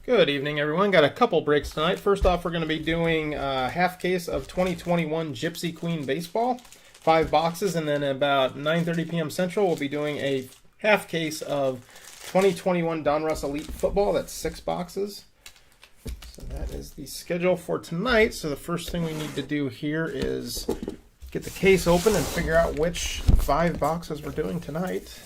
Good evening, everyone. Got a couple breaks tonight. First off, we're going to be doing a half case of 2021 Gypsy Queen Baseball, 5 boxes, and then about 9:30 p.m. Central, we'll be doing a half case of 2021 Donruss Elite Football. That's 6 boxes. So that is the schedule for tonight. So the first thing we need to do here is get the case open and figure out which 5 boxes we're doing tonight.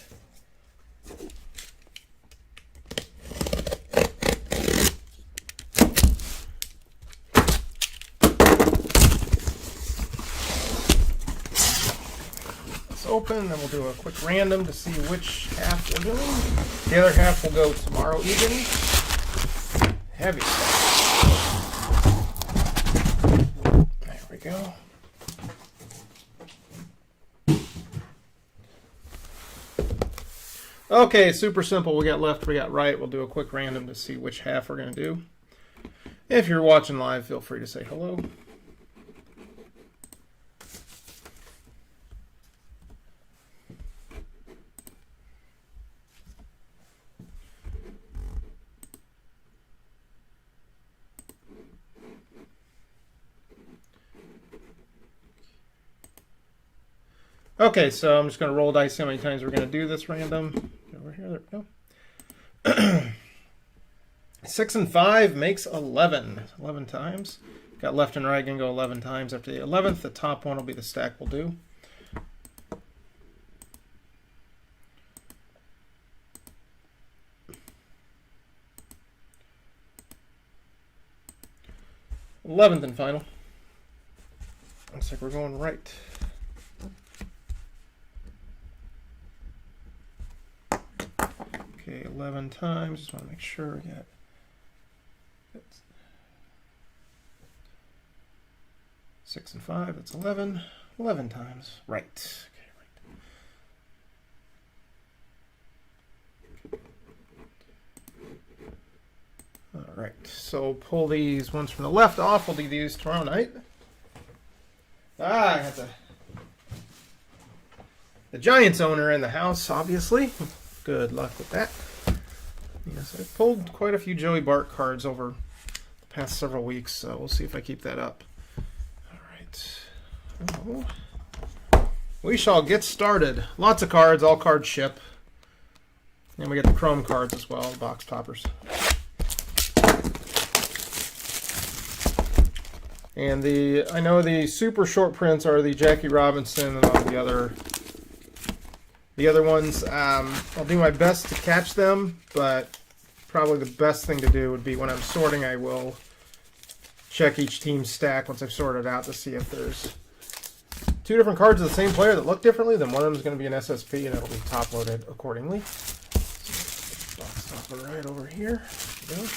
Open, then we'll do a quick random to see which half we're doing. The other half will go tomorrow evening. Heavy stuff. There we go. Okay, super simple. We got left, we got right. We'll do a quick random to see which half we're going to do. If you're watching live, feel free to say hello. Okay, so I'm just going to roll dice, see how many times we're going to do this random. Over here, there we go. 6 and 5 makes 11. 11 times. Got left and right, going to go 11 times. After the 11th, the top one will be the stack we'll do. '11th and final. Looks like we're going right. Okay, 11 times. Just want to make sure we got 6 and 5. That's 11. 11 times. Right. Okay, right. All right. So pull these ones from the left off. We'll do these tomorrow night. I got the Giants owner in the house, obviously. Good luck with that. Yes, I pulled quite a few Joey Bart cards over the past several weeks, so we'll see if I keep that up. All right. We shall get started. Lots of cards, all cards ship. And we get the chrome cards as well, box toppers. And I know the super short prints are the Jackie Robinson and all the other ones. I'll do my best to catch them, but probably the best thing to do would be when I'm sorting, I will check each team's stack once I've sorted out to see if there's 2 different cards of the same player that look differently. Then one of them is going to be an SSP, and it'll be top loaded accordingly. So, box topper right over here. There we go.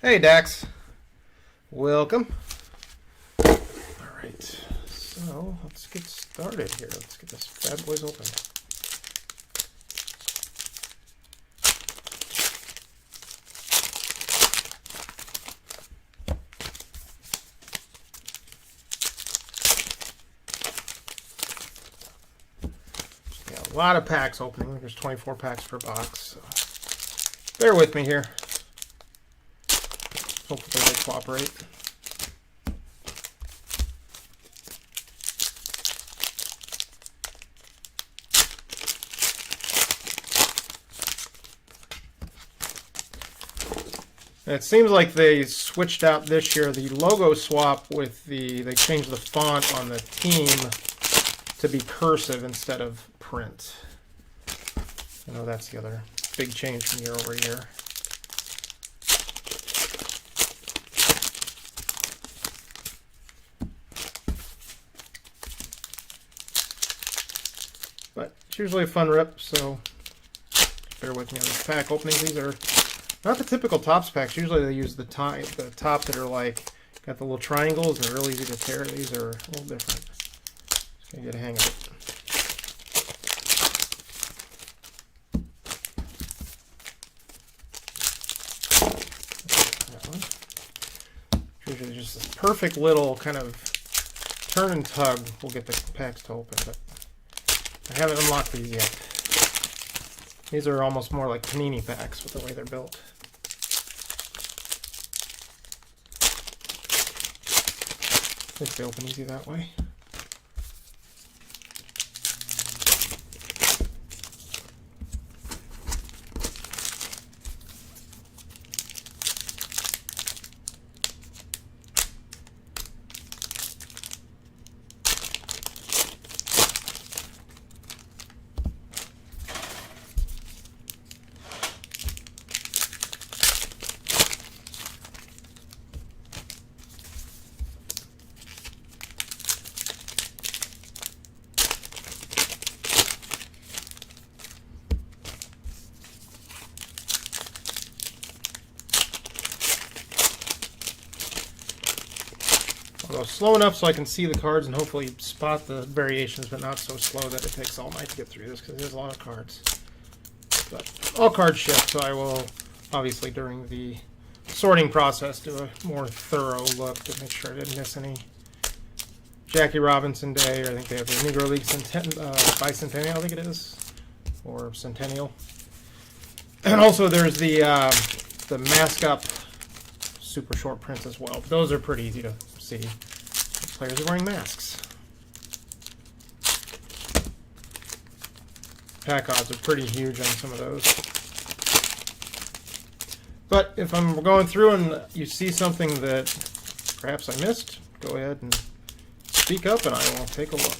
Hey Dax, welcome. All right, so let's get started here. Let's get this bad boys open. Yeah, a lot of packs opening. There's 24 packs per box. So bear with me here. Hopefully they cooperate. And it seems like they switched out this year the logo swap with they changed the font on the team to be cursive instead of print. I know that's the other big change from year over year. But it's usually a fun rip, so bear with me on this pack opening. These are not the typical Topps packs. Usually they use the top that are like got the little triangles and they're really easy to tear. These are a little different. Just gonna get a hang of it. Usually just this perfect little kind of turn and tug will get the packs to open, but I haven't unlocked these yet. These are almost more like panini packs with the way they're built. I think they open easy that way. I'll go slow enough so I can see the cards and hopefully spot the variations, but not so slow that it takes all night to get through this because there's a lot of cards. But all cards ship, so I will obviously during the sorting process do a more thorough look to make sure I didn't miss any Jackie Robinson Day, or I think they have the Negro League Bicentennial, I think it is, or Centennial. And also there's the Mask Up super short prints as well. But those are pretty easy to see. The players are wearing masks. Pack odds are pretty huge on some of those. But if I'm going through and you see something that perhaps I missed, go ahead and speak up and I will take a look.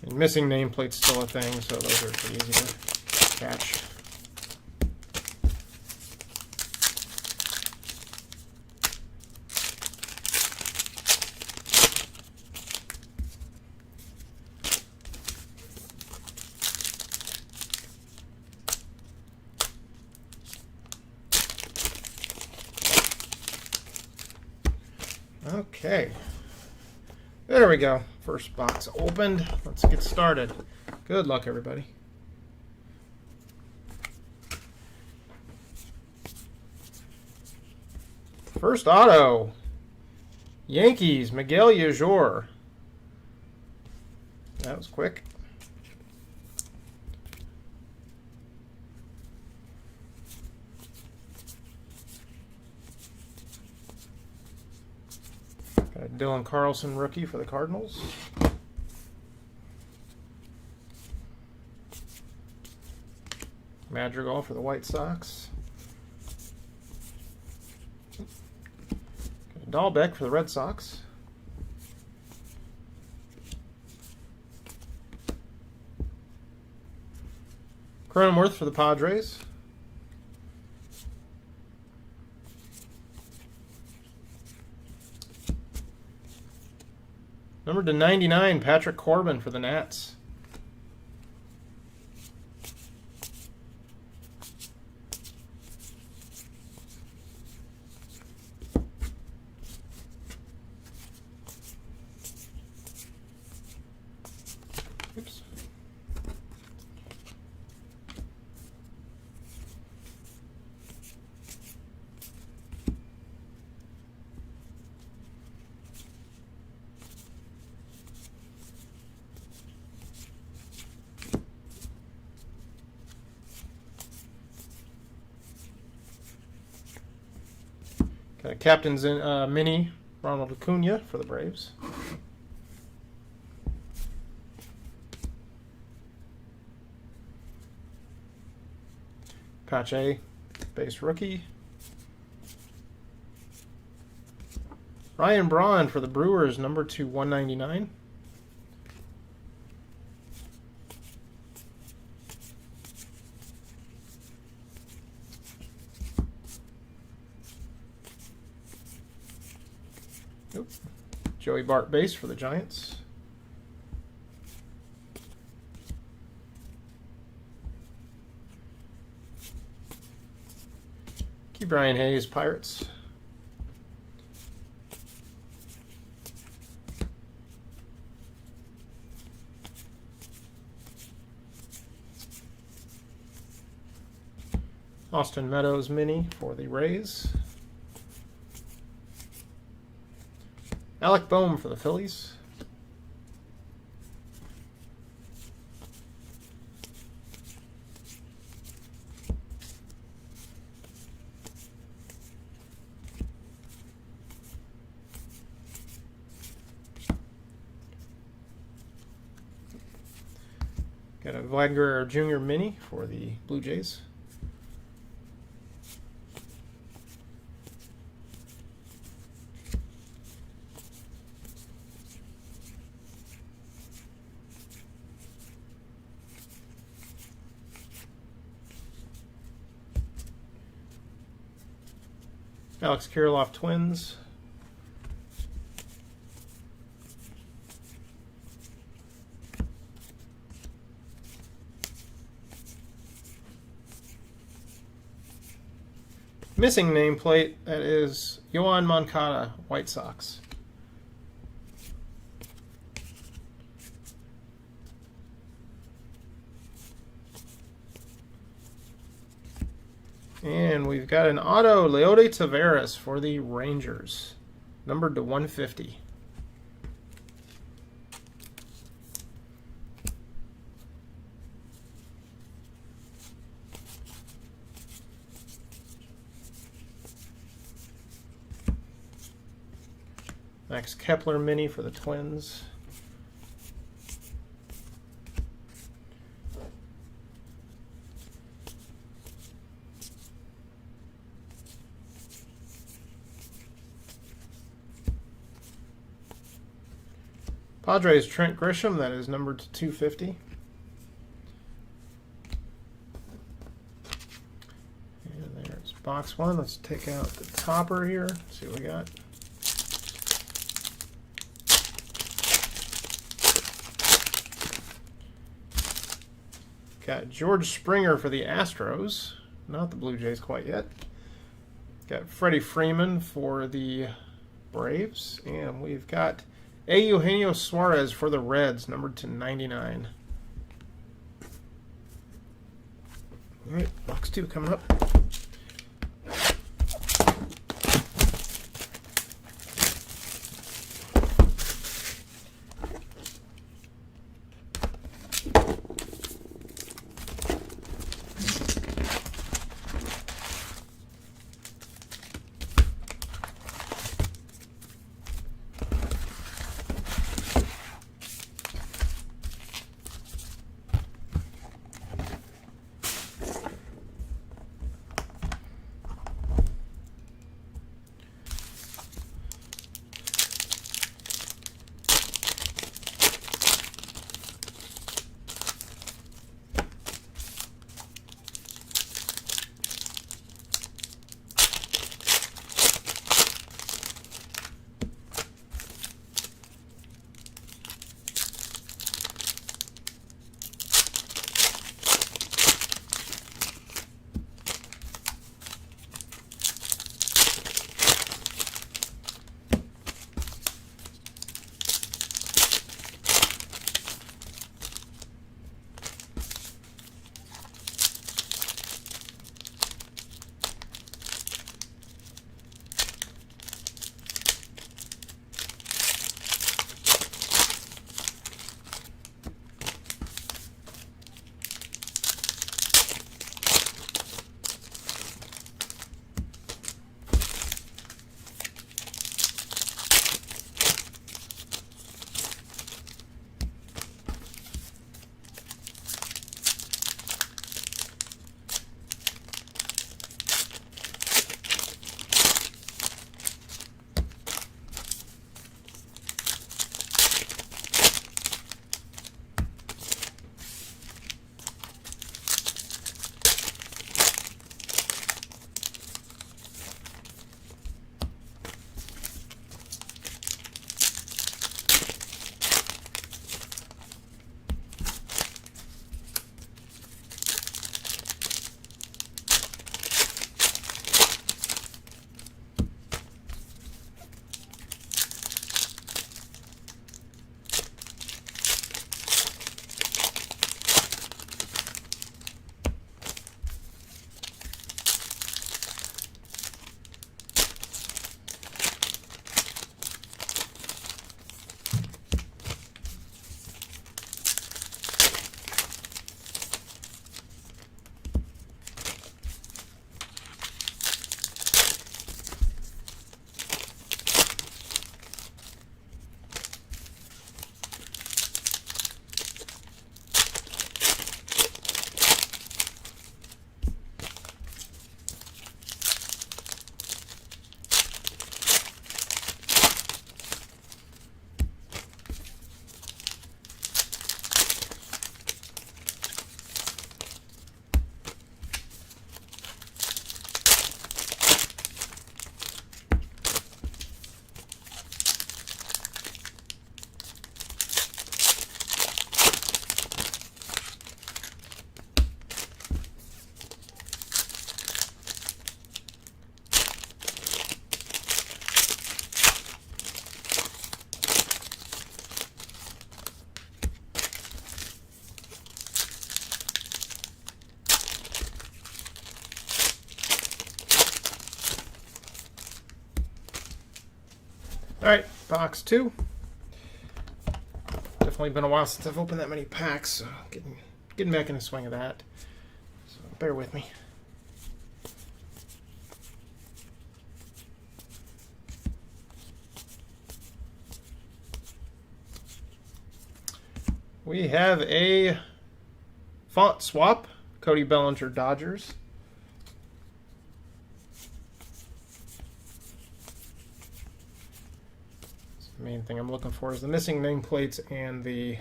And missing nameplate's still a thing, so those are pretty easy to catch. Okay, there we go. First box opened. Let's get started. Good luck, everybody. First auto, Yankees, Miguel Yajor. That was quick. Got a Dylan Carlson rookie for the Cardinals. Madrigal for the White Sox. Got a Dahlbeck for the Red Sox. Cronenworth for the Padres. Number to 99, Patrick Corbin for the Nats. Oops. Got a captain's in mini Ronald Acuna for the Braves. Pache, base rookie. Ryan Braun for the Brewers, number to 199. Nope. Joey Bart base for the Giants. Brian Hayes, Pirates. Austin Meadows mini for the Rays. Alec Boehm for the Phillies. Got a Vlad Guerrero Jr. mini for the Blue Jays. Alex Kirilloff Twins. Missing nameplate, that is Yoan Moncada, White Sox. And we've got an auto, Leody Taveras for the Rangers, numbered to 150. Max Kepler mini for the Twins. Padres Trent Grisham, that is numbered to 250. And there's box one. Let's take out the topper here. See what we got. Got George Springer for the Astros. Not the Blue Jays quite yet. Got Freddie Freeman for the Braves. And we've got Eugenio Suarez for the Reds, numbered to 99. All right, box two coming up. All right, box 2. Definitely been a while since I've opened that many packs, so getting back in the swing of that. So bear with me. We have a font swap, Cody Bellinger, Dodgers. The main thing I'm looking for is the missing nameplates and the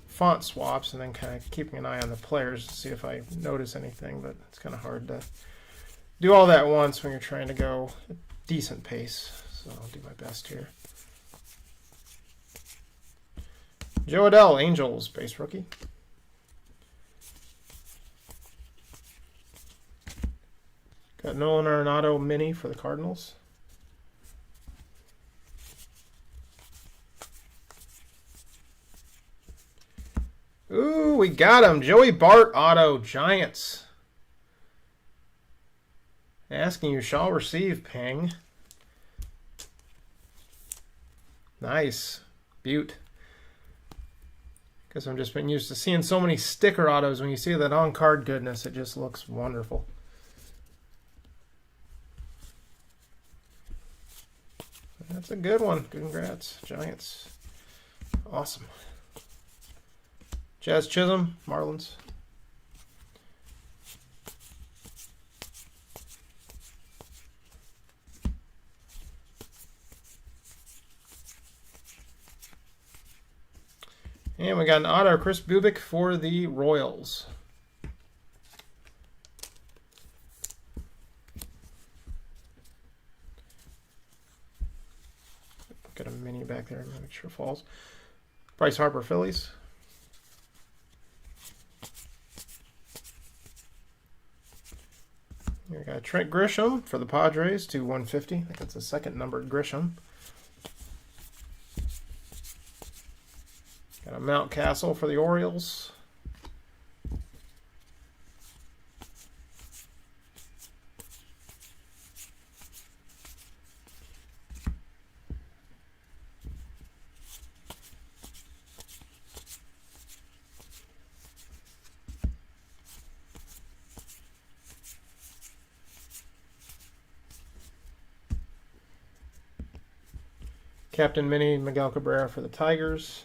font swaps, and then kind of keeping an eye on the players to see if I notice anything, but it's kind of hard to do all that at once when you're trying to go a decent pace. So I'll do my best here. Joe Adell, Angels, base rookie. Got Nolan Arenado mini for the Cardinals. Ooh, we got him. Joey Bart auto, Giants. Asking you shall receive, ping. Nice. Beaut. Because I've just been used to seeing so many sticker autos. When you see that on-card goodness, it just looks wonderful. That's a good one. Congrats, Giants. Awesome. Jazz Chisholm, Marlins. And we got an auto, Chris Bubik for the Royals. Got a mini back there, make sure it falls. Bryce Harper, Phillies. Here we got Trent Grisham for the Padres to 150. I think that's the second numbered Grisham. Got a Mountcastle for the Orioles. Captain Mini, Miguel Cabrera for the Tigers.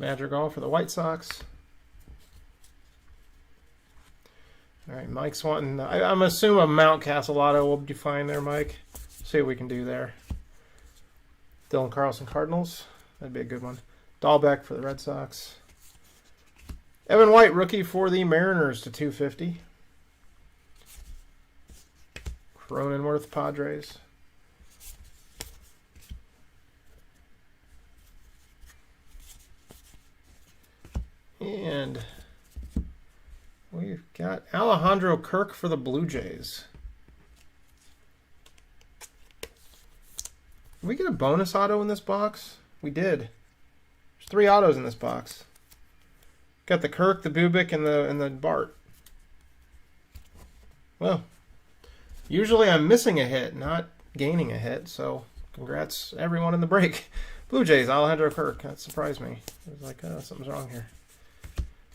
Madrigal for the White Sox. All right, Mike's wanting, I'm assuming a Mountcastle auto will be fine there, Mike. See what we can do there. Dylan Carlson, Cardinals. That'd be a good one. Dahlbeck for the Red Sox. Evan White, rookie for the Mariners to 250. Cronenworth, Padres. And we've got Alejandro Kirk for the Blue Jays. Did we get a bonus auto in this box? We did. There's 3 autos in this box. Got the Kirk, the Bubik, and the Bart. Well, usually I'm missing a hit, not gaining a hit, so congrats everyone in the break. Blue Jays, Alejandro Kirk. That surprised me. I was like, oh, something's wrong here.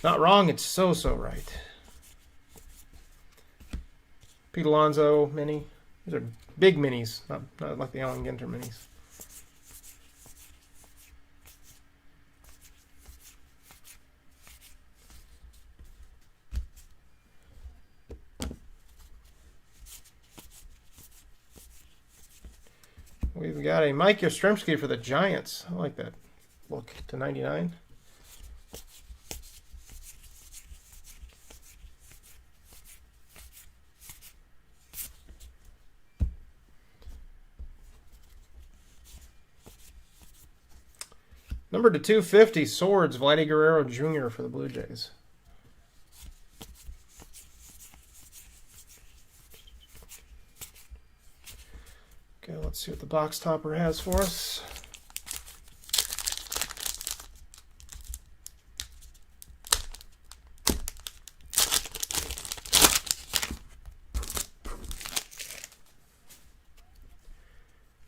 Not wrong, it's so right. Pete Alonso mini. These are big minis, not like the Allen Ginter minis. We've got a Mike Yastrzemski for the Giants. I like that look to 99. Number to 250, Swords, Vladdy Guerrero Jr. for the Blue Jays. Okay, let's see what the box topper has for us.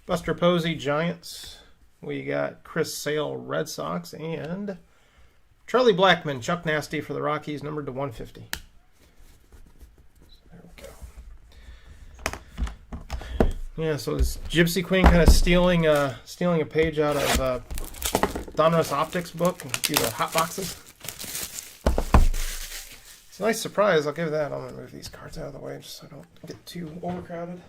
Buster Posey, Giants. We got Chris Sale, Red Sox, and Charlie Blackmon, Chuck Nasty for the Rockies, numbered to 150. So there we go. Yeah, so is Gypsy Queen kind of stealing a page out of Donruss Optics book and do the hot boxes? It's a nice surprise. I'll give that. I'm gonna move these cards out of the way just so I don't get too overcrowded.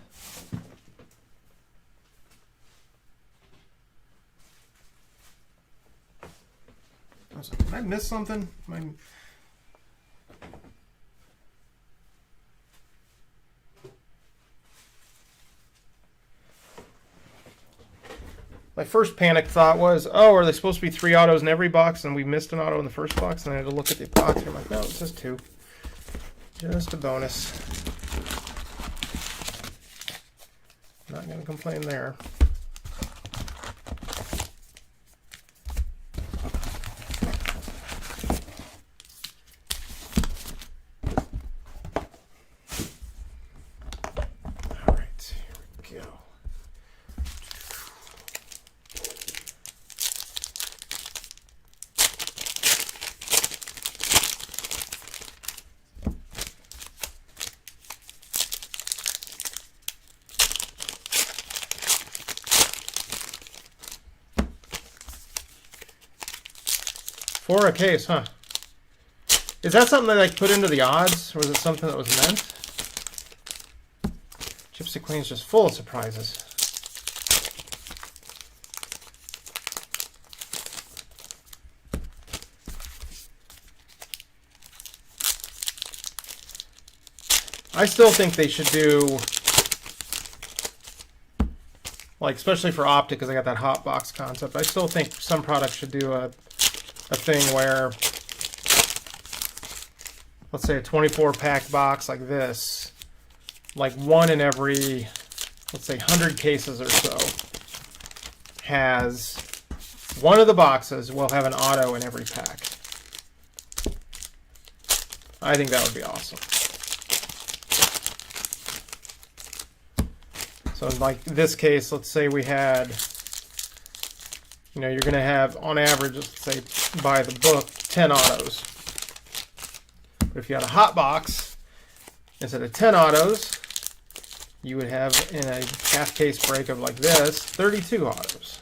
Did I miss something? My first panic thought was, oh, are they supposed to be 3 autos in every box and we missed an auto in the first box? And I had to look at the box. I'm like, no, it says 2. Just a bonus. Not going to complain there. All right, here we go. For a case, huh? Is that something that I put into the odds, or was it something that was meant? Gypsy Queen's just full of surprises. I still think they should do, like, especially for Optic, because I got that hot box concept. I still think some products should do a thing where, let's say a 24-pack box like this, like one in every, let's say 100 cases or so, has one of the boxes will have an auto in every pack. I think that would be awesome. So like this case, let's say we had, you know, you're going to have, on average, let's say, by the book, 10 autos. But if you had a hot box, instead of 10 autos, you would have, in a half case break of like this, 32 autos.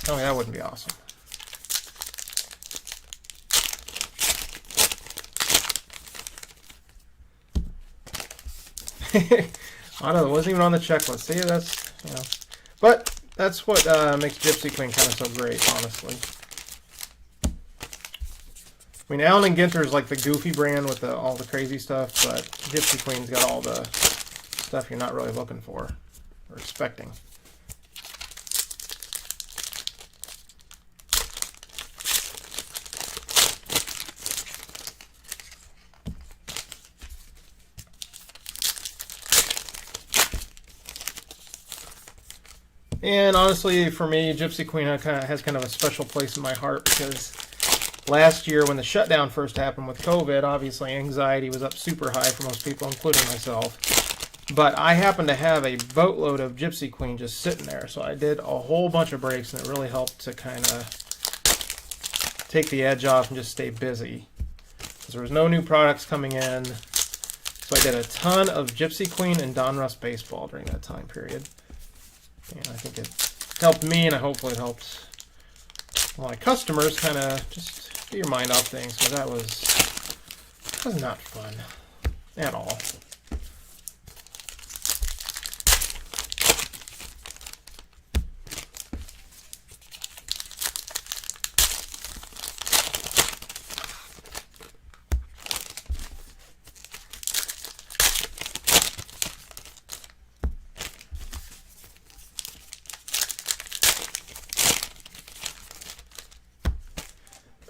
Oh, that wouldn't be awesome. Auto that wasn't even on the checklist. See, that's, you know. But that's what makes Gypsy Queen kind of so great, honestly. I mean, Allen & Ginter is like the goofy brand with all the crazy stuff, but Gypsy Queen's got all the stuff you're not really looking for or expecting. And honestly, for me, Gypsy Queen has kind of a special place in my heart because last year when the shutdown first happened with COVID, obviously anxiety was up super high for most people, including myself. But I happened to have a boatload of Gypsy Queen just sitting there, so I did a whole bunch of breaks, and it really helped to kind of take the edge off and just stay busy. Because there was no new products coming in, so I did a ton of Gypsy Queen and Donruss baseball during that time period. And I think it helped me, and hopefully it helped my customers kind of just get your mind off things, because that was not fun at all.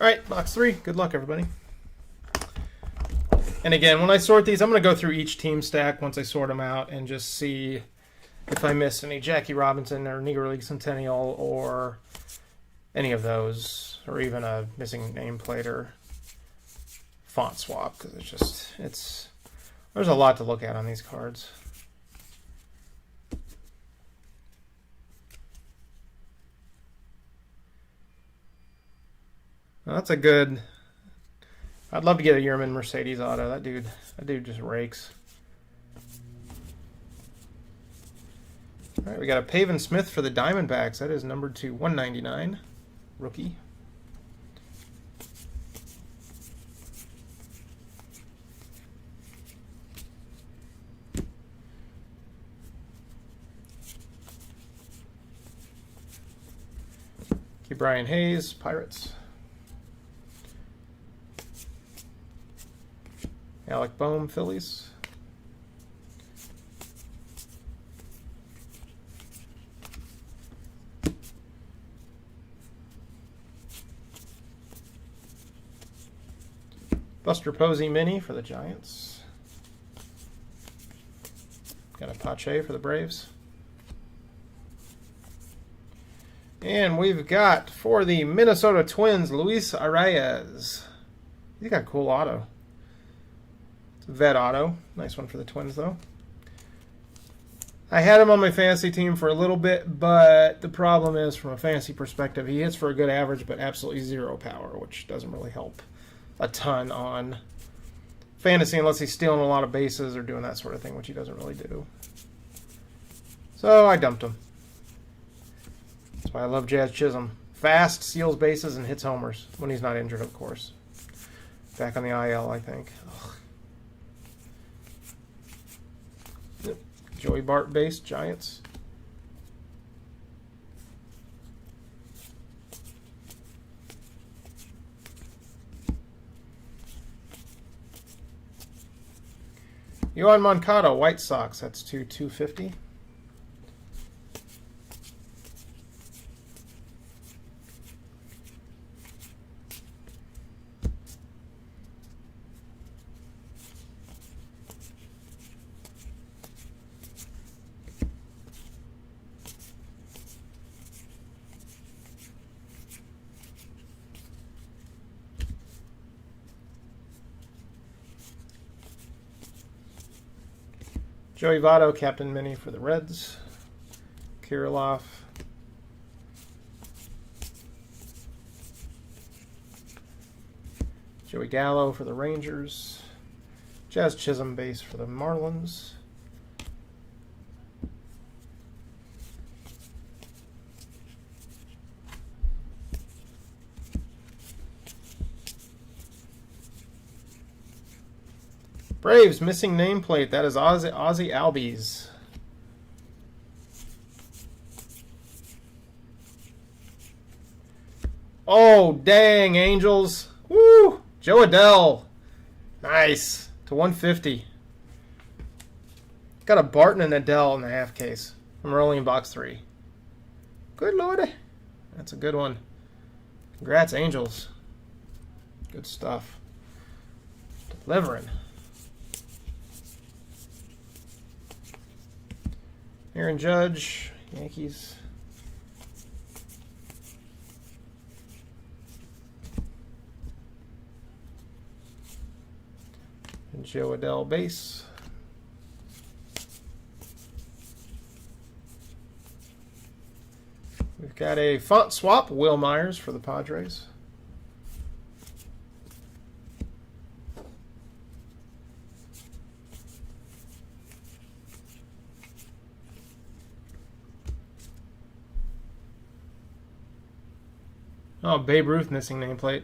All right, box 3. Good luck, everybody. And again, when I sort these, I'm going to go through each team stack once I sort them out and just see if I miss any Jackie Robinson or Negro League Centennial or any of those, or even a missing nameplate or font swap, because there's a lot to look at on these cards. Well, that's a good. I'd love to get a Yearman Mercedes auto. That dude just rakes. All right, we got a Pavin Smith for the Diamondbacks. That is numbered to 199, rookie. Brian Hayes, Pirates. Alec Boehm, Phillies. Buster Posey mini for the Giants. Got a Pache for the Braves. And we've got, for the Minnesota Twins, Luis Arias. He's got a cool auto. It's a vet auto. Nice one for the Twins, though. I had him on my fantasy team for a little bit, but the problem is, from a fantasy perspective, he hits for a good average, but absolutely zero power, which doesn't really help a ton on fantasy unless he's stealing a lot of bases or doing that sort of thing, which he doesn't really do. So I dumped him. That's why I love Jazz Chisholm. Fast, steals bases, and hits homers. When he's not injured, of course. Back on the IL, I think. Yep. Joey Bart base, Giants. Yohan Moncada, White Sox. That's to 250. Joey Votto, Captain Mini for the Reds. Kirilloff. Joey Gallo for the Rangers. Jazz Chisholm base for the Marlins. Braves, missing nameplate. That is Ozzy Albies. Oh, dang, Angels. Woo! Joe Adell. Nice. To 150. Got a Barton and Adell in the half case. I'm rolling in box 3. Good lordy. That's a good one. Congrats, Angels. Good stuff. Delivering. Aaron Judge, Yankees. And Joe Adell base. We've got a font swap, Will Myers for the Padres. Oh, Babe Ruth missing nameplate.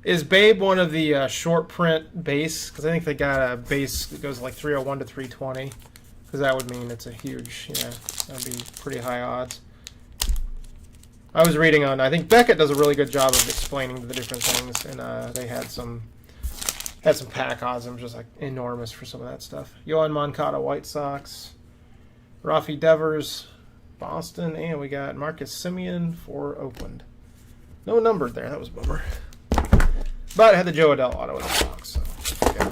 Is Babe one of the short print base? Because I think they got a base that goes like 301 to 320. Because that would mean it's a huge, yeah, that would be pretty high odds. I was reading on, I think Beckett does a really good job of explaining the different things, and they had some pack odds. I'm just like enormous for some of that stuff. Yohan Moncada, White Sox. Rafi Devers, Boston, and we got Marcus Semien for Oakland. No numbered there. That was a bummer. But I had the Joe Adell auto in the box, so yeah.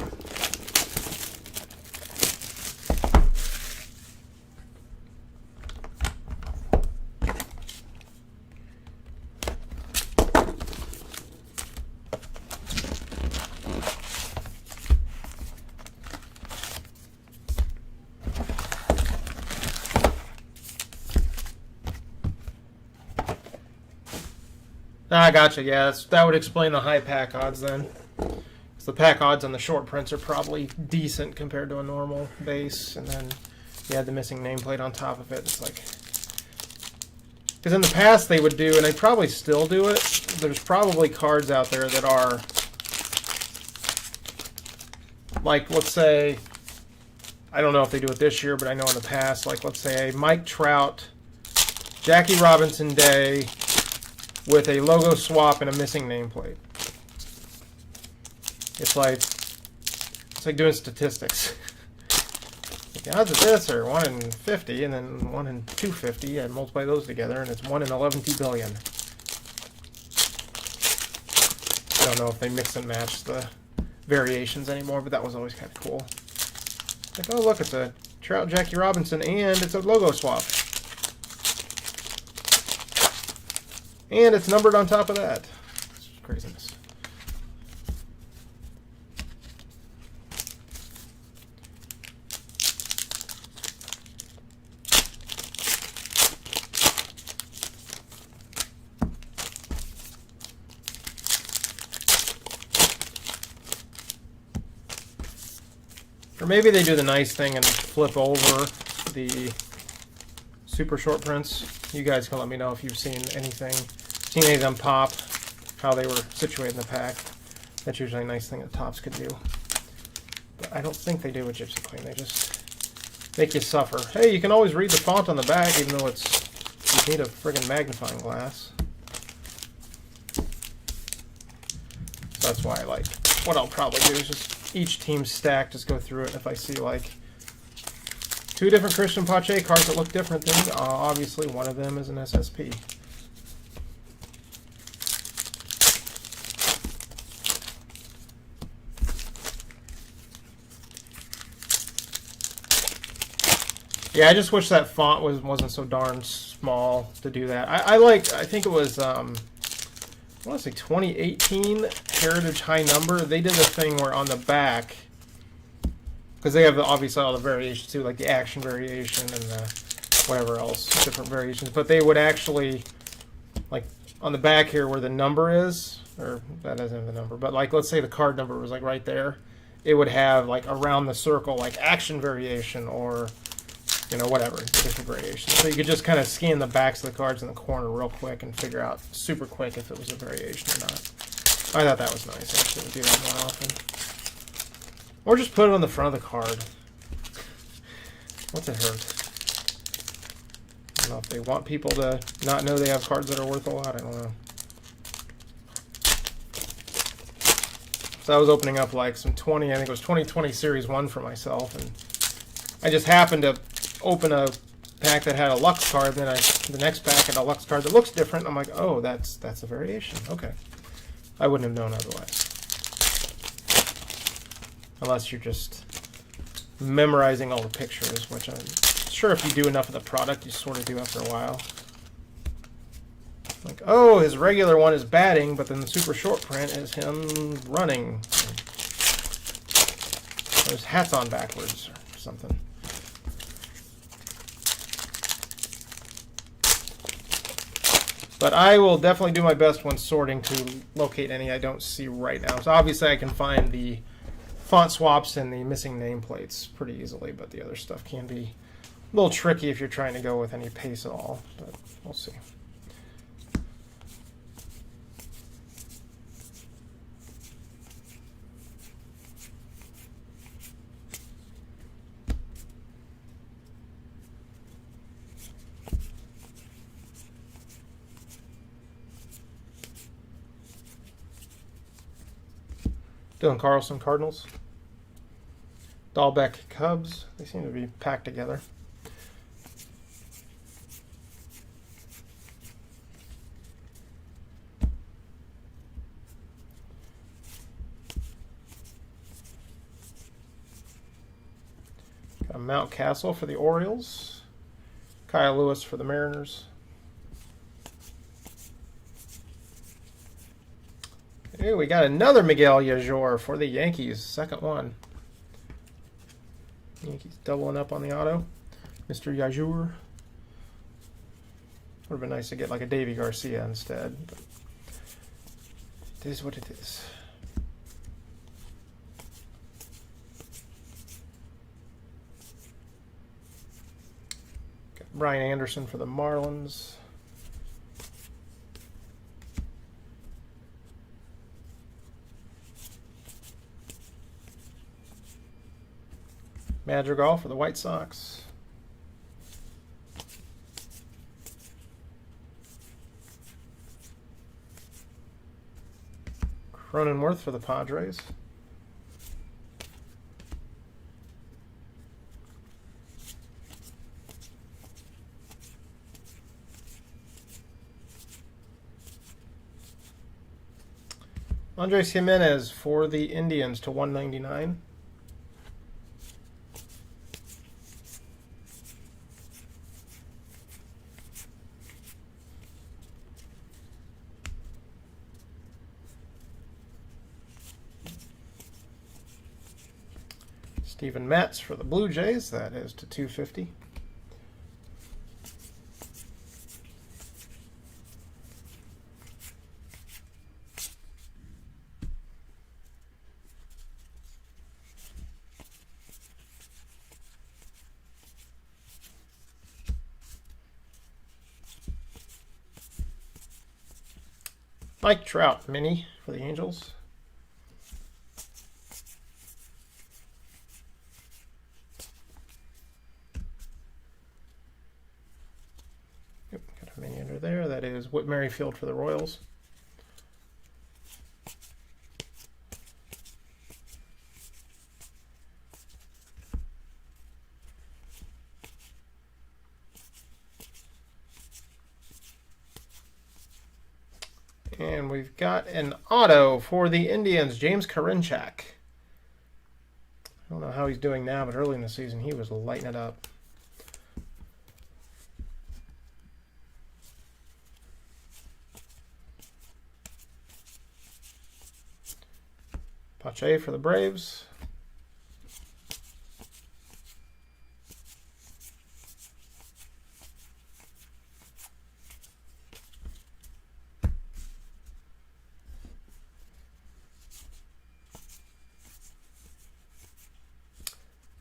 Ah, gotcha. Yeah, that would explain the high pack odds then. So the pack odds on the short prints are probably decent compared to a normal base, and then you add the missing nameplate on top of it. It's like, because in the past they would do, and they probably still do it. There's probably cards out there that are like, let's say, I don't know if they do it this year, but I know in the past, like let's say a Mike Trout, Jackie Robinson Day with a logo swap and a missing nameplate. It's like doing statistics. The odds of this are 1 in 50, and then 1 in 250, and multiply those together, and it's 1 in 11 billion. I don't know if they mix and match the variations anymore, but that was always kind of cool. Like, oh look, it's a Trout Jackie Robinson, and it's a logo swap. And it's numbered on top of that. It's craziness. Or maybe they do the nice thing and flip over the super short prints. You guys can let me know if you've seen any of them pop, how they were situated in the pack. That's usually a nice thing that Topps could do. But I don't think they do with Gypsy Queen. They just make you suffer. Hey, you can always read the font on the back, even though you need a friggin' magnifying glass. So that's why I like, what I'll probably do is just each team stack, just go through it. If I see like 2 different Christian Pache cards that look different, then obviously one of them is an SSP. Yeah, I just wish that font wasn't so darn small to do that. I think it was I want to say 2018 Heritage High Number. They did a thing where on the back, because they have obviously all the variations too, like the action variation and the whatever else, different variations. But they would actually, like on the back here where the number is, or that doesn't have the number, but like let's say the card number was like right there, it would have like around the circle like action variation or, you know, whatever, different variations. So you could just kind of scan the backs of the cards in the corner real quick and figure out super quick if it was a variation or not. I thought that was nice. I should do that more often. Or just put it on the front of the card. What's it hurt? I don't know if they want people to not know they have cards that are worth a lot. I don't know. So I was opening up like some 20, I think it was 2020 Series 1 for myself, and I just happened to open a pack that had a Lux card, then the next pack had a Lux card that looks different. I'm like, oh, that's a variation. Okay. I wouldn't have known otherwise. Unless you're just memorizing all the pictures, which I'm sure if you do enough of the product, you sort of do after a while. Like, oh, his regular one is batting, but then the super short print is him running. Or his hat's on backwards or something. But I will definitely do my best when sorting to locate any I don't see right now. So obviously I can find the font swaps and the missing nameplates pretty easily, but the other stuff can be a little tricky if you're trying to go with any pace at all. But we'll see. Dylan Carlson, Cardinals. Dahlbeck, Cubs. They seem to be packed together. Got Mount Castle for the Orioles. Kyle Lewis for the Mariners. Hey, we got another Miguel Yajor for the Yankees. Second one. Yankees doubling up on the auto. Mr. Yajor. Would have been nice to get like a Davy Garcia instead. But It is what it is. Got Brian Anderson for the Marlins. Madrigal for the White Sox. Cronenworth for the Padres. Andres Jimenez for the Indians to 199. Steven Matz for the Blue Jays, that is to 250. Mike Trout, mini for the Angels. Yep, got a mini under there. That is Whit Merrifield for the Royals. And we've got an auto for the Indians, James Karinchak. I don't know how he's doing now, but early in the season he was lighting it up. Pache for the Braves.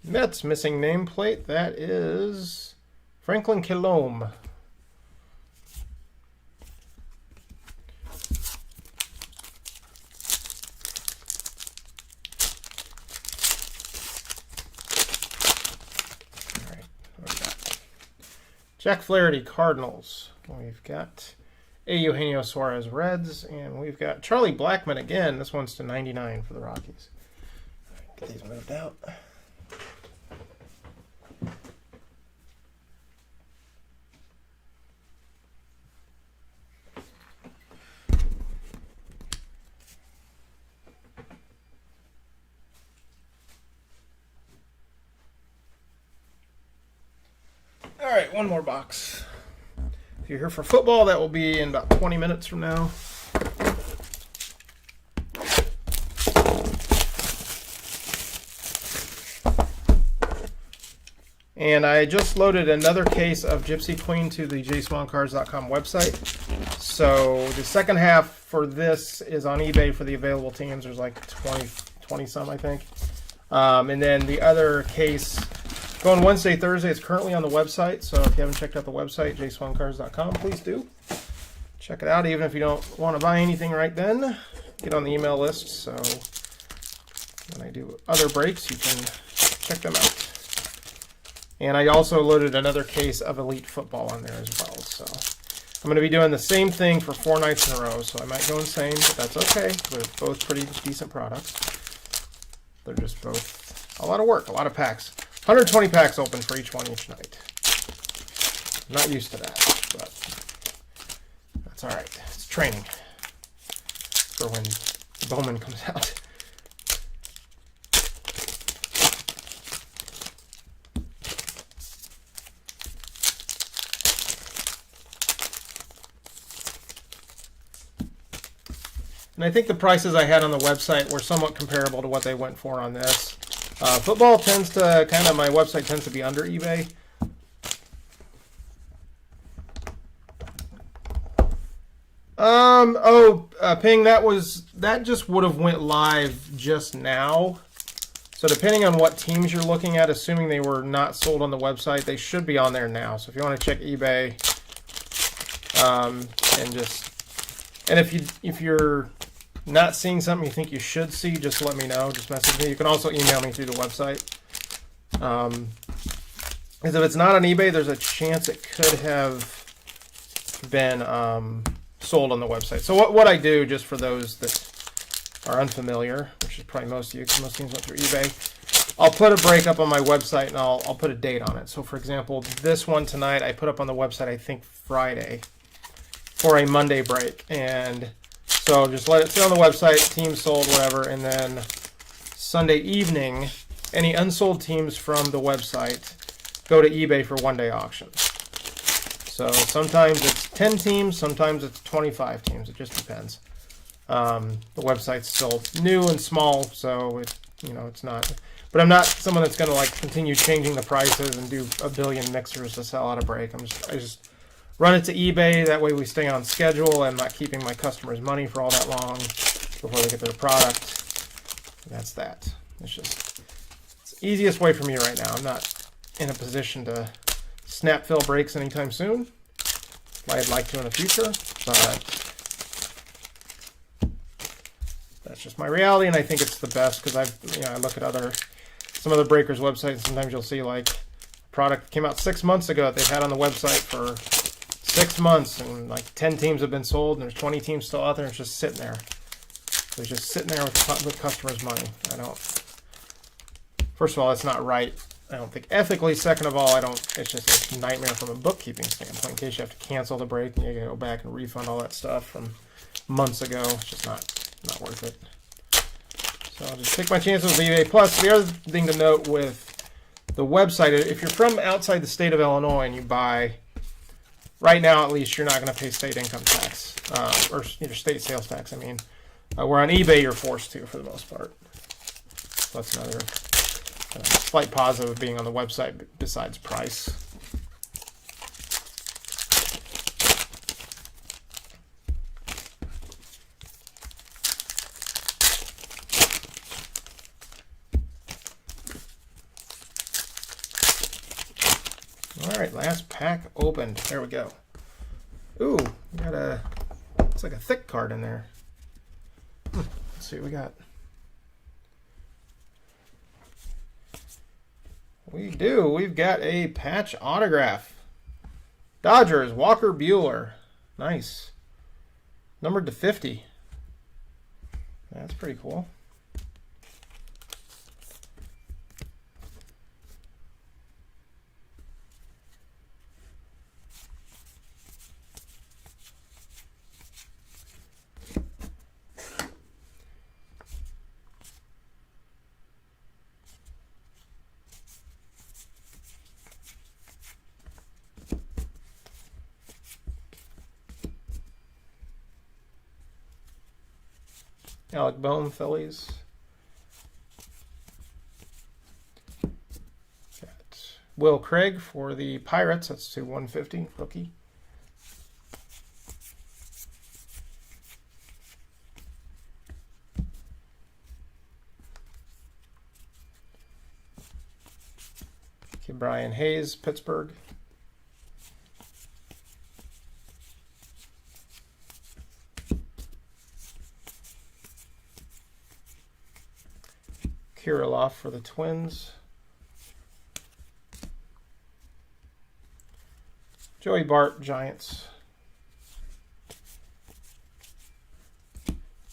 Mets missing nameplate. That is Franklin Kilome. All right, what we got? Jack Flaherty, Cardinals. We've got A. Eugenio Suarez, Reds, and we've got Charlie Blackmon again. This one's to 99 for the Rockies. All right, get these moved out. All right, one more box. If you're here for football, that will be in about 20 minutes from now. And I just loaded another case of Gypsy Queen to the JaySwanCards.com website. So the second half for this is on eBay for the available teams. There's like 20 some, I think. And then the other case going Wednesday, Thursday. It's currently on the website. So if you haven't checked out the website, JaySwanCards.com, please do. Check it out. Even if you don't want to buy anything right then, get on the email list. So when I do other breaks, you can check them out. And I also loaded another case of Elite Football on there as well. So I'm going to be doing the same thing for 4 nights in a row. So I might go insane, but that's okay. They're both pretty decent products. They're just both a lot of work, a lot of packs. 120 packs open for each one each night. I'm not used to that, but that's all right. It's training for when Bowman comes out. And I think the prices I had on the website were somewhat comparable to what they went for on this. Football tends to my website tends to be under eBay. Ping, that just would have went live just now. So depending on what teams you're looking at, assuming they were not sold on the website, they should be on there now. So if you want to check eBay, and if you're not seeing something you think you should see, just let me know. Just message me. You can also email me through the website. Because if it's not on eBay, there's a chance it could have been sold on the website. So what I do, just for those that are unfamiliar, which is probably most of you, because most things went through eBay, I'll put a break up on my website and I'll put a date on it. So for example, this one tonight I put up on the website, I think Friday, for a Monday break. And so just let it sit on the website, teams sold, whatever, and then Sunday evening, any unsold teams from the website go to eBay for one-day auction. So sometimes it's 10 teams, sometimes it's 25 teams. It just depends. The website's still new and small, so it's not. But I'm not someone that's going to like continue changing the prices and do a billion mixers to sell out a break. I just run it to eBay. That way we stay on schedule. I'm not keeping my customers' money for all that long before they get their product. And that's that. It's the easiest way for me right now. I'm not in a position to snap fill breaks anytime soon. I'd like to in the future, but that's just my reality, and I think it's the best because I look at some other breakers' websites, and sometimes you'll see like a product came out 6 months ago that they've had on the website for 6 months, and like 10 teams have been sold, and there's 20 teams still out there, and it's just sitting there. It's just sitting there with customers' money. First of all, it's not right. I don't think ethically. Second of all, it's just a nightmare from a bookkeeping standpoint in case you have to cancel the break and you gotta go back and refund all that stuff from months ago. It's just not worth it. So I'll just take my chances with eBay. Plus, the other thing to note with the website, if you're from outside the state of Illinois and you buy, right now at least, you're not going to pay state income tax, or state sales tax, where on eBay you're forced to for the most part. So that's another slight positive of being on the website besides price. All right, last pack opened. There we go. Ooh, we got it's like a thick card in there. Let's see what we got. We do. We've got a patch autograph. Dodgers, Walker Buehler. Nice. Numbered to 50. That's pretty cool. Alec Bohm, Phillies. Got Will Craig for the Pirates. That's to 150, rookie. Okay, Brian Hayes, Pittsburgh. Kirilloff for the Twins. Joey Bart, Giants.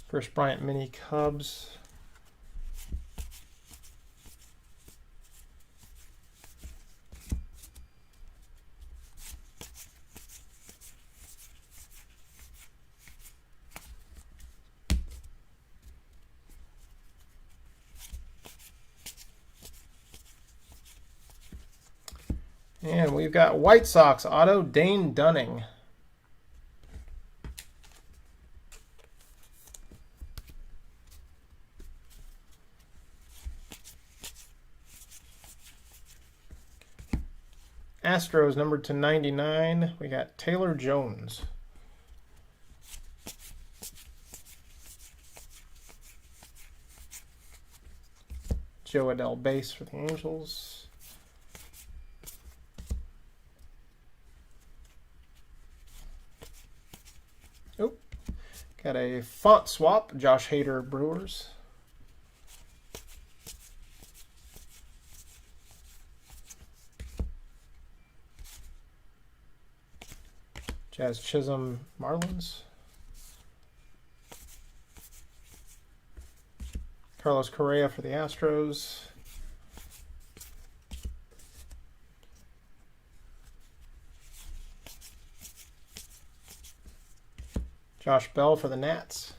Chris Bryant, Mini Cubs. And we've got White Sox auto, Dane Dunning. Astros numbered to 99. We got Taylor Jones. Joe Adell base for the Angels. Oh, got a font swap, Josh Hader Brewers. Jazz Chisholm Marlins. Carlos Correa for the Astros. Josh Bell for the Nats.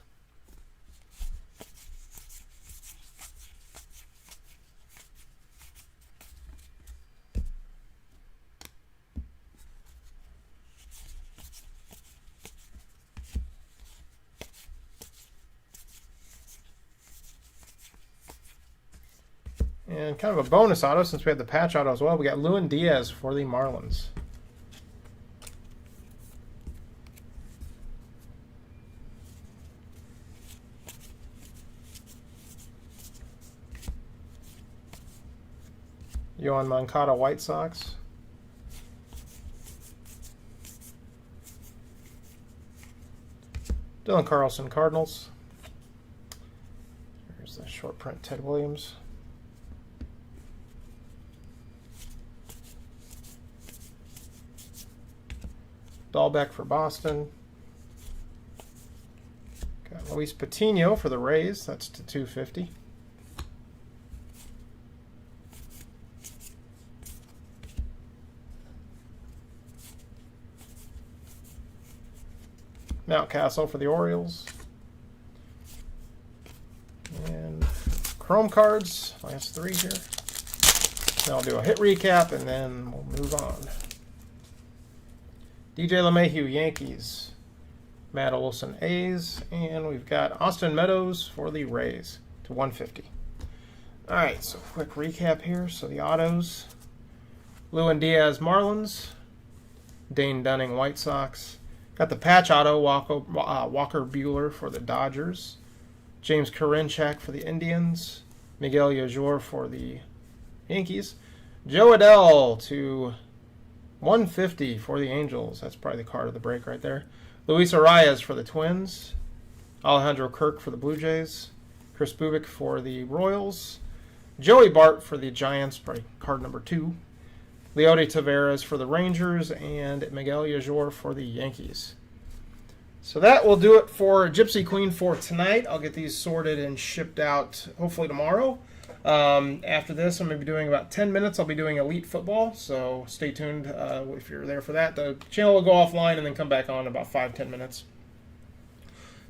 And kind of a bonus auto, since we had the patch auto as well, we got Lewin Diaz for the Marlins. Yohan Moncada White Sox. Dylan Carlson Cardinals. Here's the short print Ted Williams. Dahlbeck for Boston. Got Luis Patino for the Rays. That's to 250. Mountcastle for the Orioles. And Chrome cards, last 3 here. Then I'll do a hit recap and then we'll move on. DJ LeMahieu, Yankees. Matt Olson, A's. And we've got Austin Meadows for the Rays to 150. All right, so quick recap here. So the autos. Lewin Diaz, Marlins. Dane Dunning, White Sox. Got the patch auto, Walker Buehler for the Dodgers. James Karinchak for the Indians. Miguel Yajor for the Yankees. Joe Adell to 150 for the Angels. That's probably the card of the break right there. Luis Arias for the Twins. Alejandro Kirk for the Blue Jays. Chris Bubik for the Royals. Joey Bart for the Giants, probably card number 2. Leody Taveras for the Rangers, and Miguel Yajor for the Yankees. So that will do it for Gypsy Queen for tonight. I'll get these sorted and shipped out hopefully tomorrow. After this, I'm going to be doing about 10 minutes. I'll be doing Elite Football, so stay tuned if you're there for that. The channel will go offline and then come back on in about 5-10 minutes.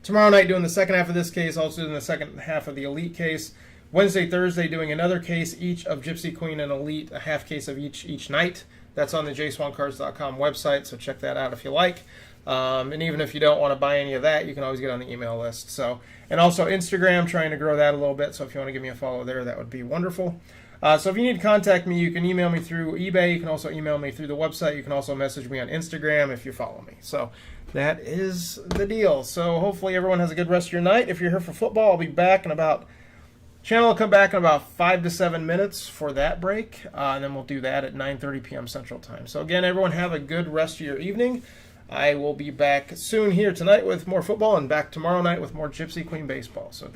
Tomorrow night doing the second half of this case, also doing the second half of the Elite case. Wednesday, Thursday, doing another case each of Gypsy Queen and Elite, a half case of each night. That's on the JaySwanCards.com website, so check that out if you like. And even if you don't want to buy any of that, you can always get on the email list. So, and also Instagram, trying to grow that a little bit. So if you want to give me a follow there, that would be wonderful. So if you need to contact me, you can email me through eBay. You can also email me through the website. You can also message me on Instagram if you follow me. So that is the deal. So hopefully everyone has a good rest of your night. If you're here for football, I'll be back in about... Channel will come back in about 5 to 7 minutes for that break, and then we'll do that at 9:30 p.m. Central Time. So again, everyone have a good rest of your evening. I will be back soon here tonight with more football and back tomorrow night with more Gypsy Queen baseball. So thank